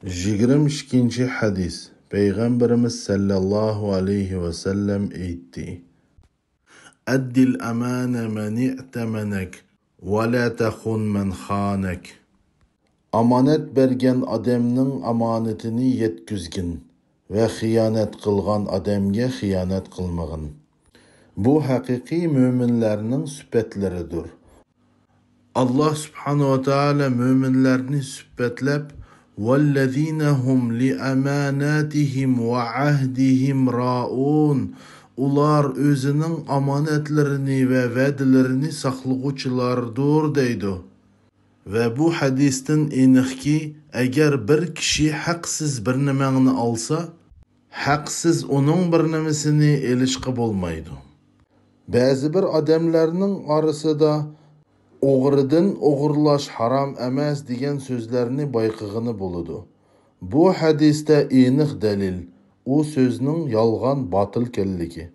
22 hadis. Peygamberimiz sallallahu aleyhi ve sellem aytdi: Addil amane men i'temenek ve la tahun men khanek. Amanet bergen adamның amanetini yetkizgin ve hıyanet kılgan adamga hıyanet kılmagın. Bu hakiki müminlerinin süpetleridir. Allah subhanahu ve teala müminlerini süpetlep وَالَّذ۪ينَ هُمْ لِأَمَانَاتِهِمْ وَعَهْدِهِمْ رَاؤُونَ. Ular özünün amanetlerini ve vədlərini saxlıqçılardır deydi. Ve bu hadisten eniq ki, eğer bir kişi haksız bir niməni alsa, haksız onun bir niməsini elişqi bolmaydı. Bazı bir adamlarının arasında oğrıdan oğurlaş haram emas degan sözlerini bayqığını buludu. Bu hadiste eniq delil, o sözünün yalğan batıl kelligi.